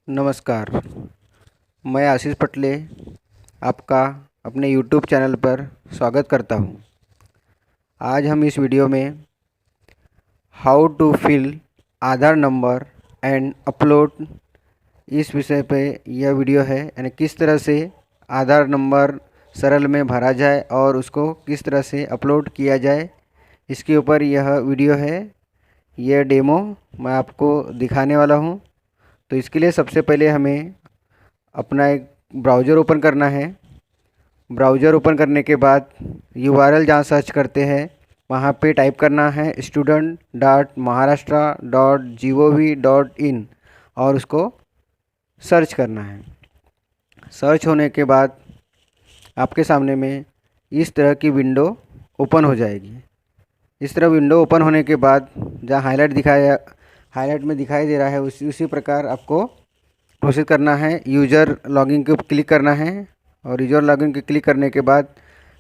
नमस्कार। मैं आशीष पटले आपका अपने यूट्यूब चैनल पर स्वागत करता हूं। आज हम इस वीडियो में how to fill Aadhaar number and upload इस विषय पे यह वीडियो है, यानी किस तरह से आधार नंबर सरल में भरा जाए और उसको किस तरह से अपलोड किया जाए, इसके ऊपर यह वीडियो है। यह डेमो मैं आपको दिखाने वाला हूं। तो इसके लिए सबसे पहले हमें अपना एक ब्राउज़र ओपन करना है। ब्राउज़र ओपन करने के बाद URL जहाँ सर्च करते हैं वहाँ पे टाइप करना है student.maharashtra.gov.in और उसको सर्च करना है। सर्च होने के बाद आपके सामने में इस तरह की विंडो ओपन हो जाएगी। इस तरह विंडो ओपन होने के बाद जहाँ हाईलाइट में दिखाई दे रहा है उसी प्रकार आपको प्रोसेस करना है। यूज़र लॉगिन के क्लिक करना है और यूज़र लॉगिन के क्लिक करने के बाद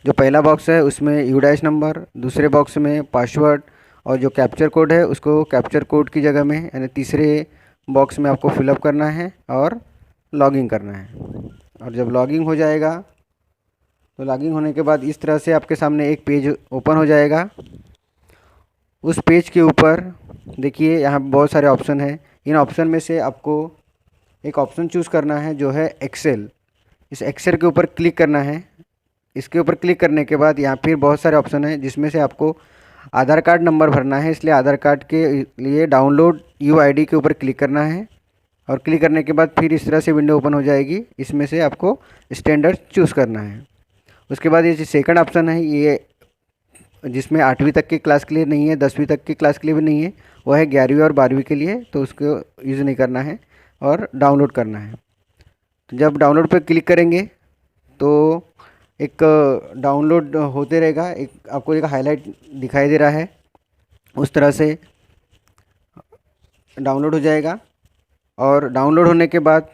जो पहला बॉक्स है उसमें यूडैश नंबर, दूसरे बॉक्स में पासवर्ड और जो कैप्चर कोड है उसको कैप्चर कोड की जगह में यानी तीसरे बॉक्स में आपको फिलअप करना है और लॉगिन करना है। और जब लॉगिन हो जाएगा तो लॉगिन होने के बाद इस तरह से आपके सामने एक पेज ओपन हो जाएगा। उस पेज के ऊपर देखिए यहाँ बहुत सारे ऑप्शन हैं। इन ऑप्शन में से आपको एक ऑप्शन चूज़ करना है जो है एक्सेल। इस एक्सेल के ऊपर क्लिक करना है। इसके ऊपर क्लिक करने के बाद यहाँ फिर बहुत सारे ऑप्शन हैं जिसमें से आपको आधार कार्ड नंबर भरना है, इसलिए आधार कार्ड के लिए डाउनलोड UID के ऊपर क्लिक करना है। और क्लिक करने के बाद फिर इस तरह से विंडो ओपन हो जाएगी। इसमें से आपको स्टैंडर्ड चूज़ करना है। उसके बाद ये जो सेकंड ऑप्शन है, ये जिसमें 8वीं तक की क्लास के लिए नहीं है, 10वीं तक की क्लास के लिए भी नहीं है, वह है 11वीं और 12वीं के लिए, तो उसको यूज़ नहीं करना है और डाउनलोड करना है। तो जब डाउनलोड पर क्लिक करेंगे तो एक डाउनलोड होते रहेगा, एक आपको एक हाईलाइट दिखाई दे रहा है, उस तरह से डाउनलोड हो जाएगा। और डाउनलोड होने के बाद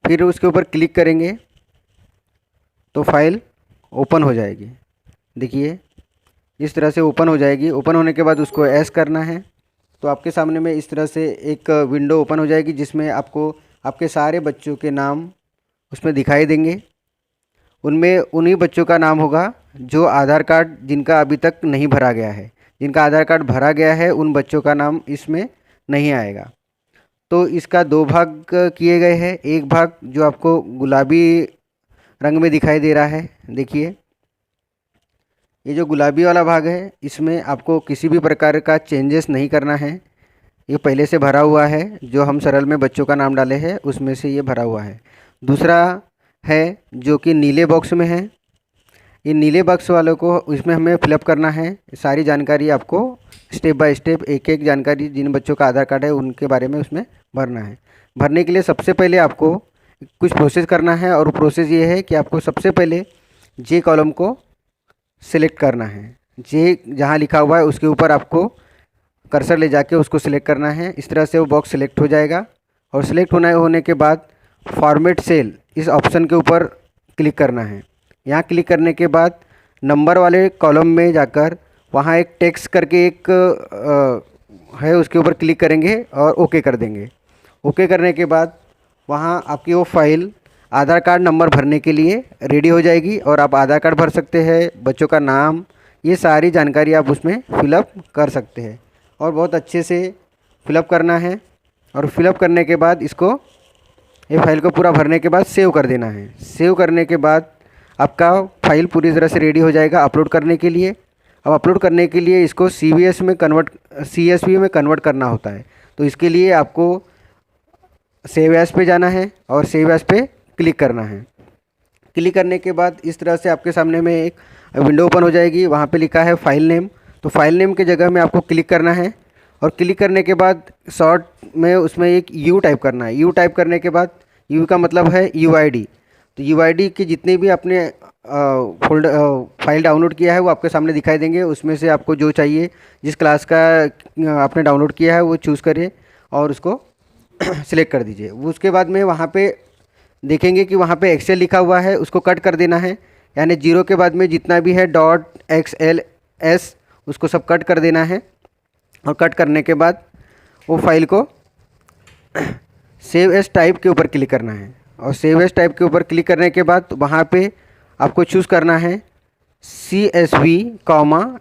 फिर उसके ऊपर क्लिक करेंगे तो फाइल ओपन हो जाएगी। देखिए इस तरह से ओपन हो जाएगी। ओपन होने के बाद उसको एस करना है तो आपके सामने में इस तरह से एक विंडो ओपन हो जाएगी जिसमें आपको आपके सारे बच्चों के नाम उसमें दिखाई देंगे। उनमें उन्हीं बच्चों का नाम होगा जो आधार कार्ड जिनका अभी तक नहीं भरा गया है। जिनका आधार कार्ड भरा गया है उन बच्चों का नाम इसमें नहीं आएगा। तो इसका दो भाग किए गए हैं। एक भाग जो आपको गुलाबी रंग में दिखाई दे रहा है, देखिए ये जो गुलाबी वाला भाग है इसमें आपको किसी भी प्रकार का चेंजेस नहीं करना है। ये पहले से भरा हुआ है, जो हम सरल में बच्चों का नाम डाले हैं उसमें से ये भरा हुआ है। दूसरा है जो कि नीले बॉक्स में है। ये नीले बॉक्स वालों को इसमें हमें फिलअप करना है। सारी जानकारी आपको स्टेप बाय स्टेप एक एक जानकारी जिन बच्चों का आधार कार्ड है उनके बारे में उसमें भरना है। भरने के लिए सबसे पहले आपको कुछ प्रोसेस करना है और प्रोसेस ये है कि आपको सबसे पहले जे कॉलम को सिलेक्ट करना है। जे जहाँ लिखा हुआ है उसके ऊपर आपको कर्सर ले जाके उसको सिलेक्ट करना है। इस तरह से वो बॉक्स सिलेक्ट हो जाएगा और सिलेक्ट होने के बाद फॉर्मेट सेल इस ऑप्शन के ऊपर क्लिक करना है। यहाँ क्लिक करने के बाद नंबर वाले कॉलम में जाकर वहाँ एक टेक्स्ट करके एक है उसके ऊपर क्लिक करेंगे और ओके कर देंगे। ओके करने के बाद वहाँ आपकी वो फाइल आधार कार्ड नंबर भरने के लिए रेडी हो जाएगी और आप आधार कार्ड भर सकते हैं, बच्चों का नाम, ये सारी जानकारी आप उसमें फिलअप कर सकते हैं। और बहुत अच्छे से फिलअप करना है और फिलअप करने के बाद इसको ये फाइल को पूरा भरने के बाद सेव कर देना है। सेव करने के बाद आपका फाइल पूरी तरह से रेडी हो जाएगा अपलोड करने के लिए। अब अपलोड करने के लिए इसको CSV में कन्वर्ट करना होता है। तो इसके लिए आपको सेव एज़ पे जाना है और सेव एज़ पे क्लिक करना है। क्लिक करने के बाद इस तरह से आपके सामने में एक विंडो ओपन हो जाएगी। वहाँ पे लिखा है फाइल नेम, तो फाइल नेम के जगह में आपको क्लिक करना है और क्लिक करने के बाद शॉर्ट में उसमें एक U टाइप करना है। U टाइप करने के बाद U का मतलब है UID। तो UID के जितने भी आपने फाइल डाउनलोड किया है वो आपके सामने दिखाई देंगे। उसमें से आपको जो चाहिए, जिस क्लास का आपने डाउनलोड किया है वो चूज़ करिए और उसको सिलेक्ट कर दीजिए। उसके बाद में वहाँ पे देखेंगे कि वहाँ पे एक्सेल लिखा हुआ है, उसको कट कर देना है। यानी 0 के बाद में जितना भी है .xls उसको सब कट कर देना है। और कट करने के बाद वो फाइल को सेव एज टाइप के ऊपर क्लिक करना है और सेव एज टाइप के ऊपर क्लिक करने के बाद वहाँ पे आपको चूज़ करना है CSV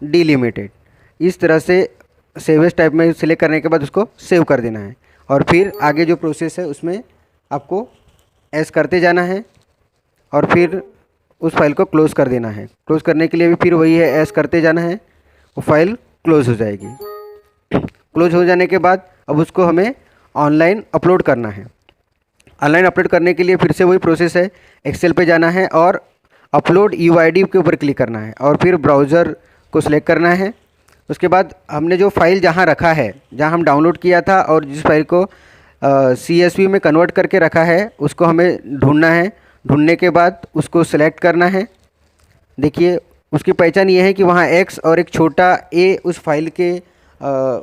डिलिमिटेड। इस तरह से सेव एज टाइप में सिलेक्ट करने के बाद उसको सेव कर देना है और फिर आगे जो प्रोसेस है उसमें आपको एस करते जाना है और फिर उस फाइल को क्लोज़ कर देना है। क्लोज़ करने के लिए भी फिर वही है, एस करते जाना है, वो फाइल क्लोज़ हो जाएगी। क्लोज हो जाने के बाद अब उसको हमें ऑनलाइन अपलोड करना है। ऑनलाइन अपलोड करने के लिए फिर से वही प्रोसेस है, एक्सेल पे जाना है और अपलोड UID के ऊपर क्लिक करना है और फिर ब्राउज़र को सिलेक्ट करना है। उसके बाद हमने जो फाइल जहाँ रखा है, जहाँ हम डाउनलोड किया था और जिस फाइल को CSV में कन्वर्ट करके रखा है, उसको हमें ढूंढना है। ढूंढने के बाद उसको सेलेक्ट करना है। देखिए उसकी पहचान ये है कि वहाँ X और एक छोटा a उस फाइल के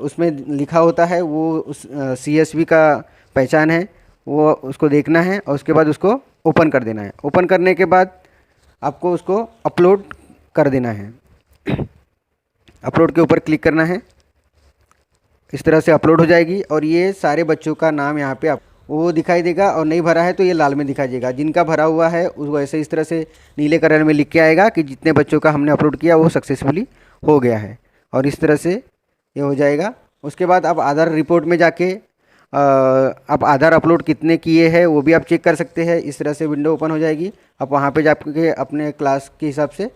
उसमें लिखा होता है, वो उस CSV का पहचान है, वो उसको देखना है और उसके बाद उसको ओपन कर देना है। ओपन करने के बाद आपको उसको अपलोड कर देना है। अपलोड के ऊपर क्लिक करना है, इस तरह से अपलोड हो जाएगी और ये सारे बच्चों का नाम यहाँ पे आप वो दिखाई देगा और नहीं भरा है तो ये लाल में दिखाई देगा। जिनका भरा हुआ है वैसे इस तरह से नीले कलर में लिख के आएगा कि जितने बच्चों का हमने अपलोड किया वो सक्सेसफुली हो गया है और इस तरह से ये हो जाएगा। उसके बाद आप आधार रिपोर्ट में जाके आप आधार अपलोड कितने किए हैं वो भी आप चेक कर सकते हैं। इस तरह से विंडो ओपन हो जाएगी। आप वहाँ पे जाके अपने क्लास के हिसाब से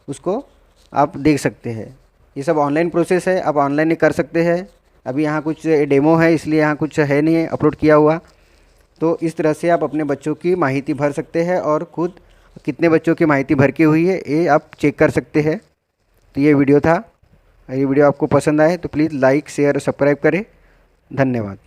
उसको आप देख सकते हैं। ये सब ऑनलाइन प्रोसेस है, आप ऑनलाइन ही कर सकते हैं। अभी यहाँ कुछ डेमो है इसलिए यहाँ कुछ है नहीं है अपलोड किया हुआ। तो इस तरह से आप अपने बच्चों की माहिती भर सकते हैं और खुद कितने बच्चों की माहिती भर के हुई है ये आप चेक कर सकते हैं। तो ये वीडियो था। ये वीडियो आपको पसंद आए तो प्लीज़ लाइक शेयर और सब्सक्राइब करें। धन्यवाद।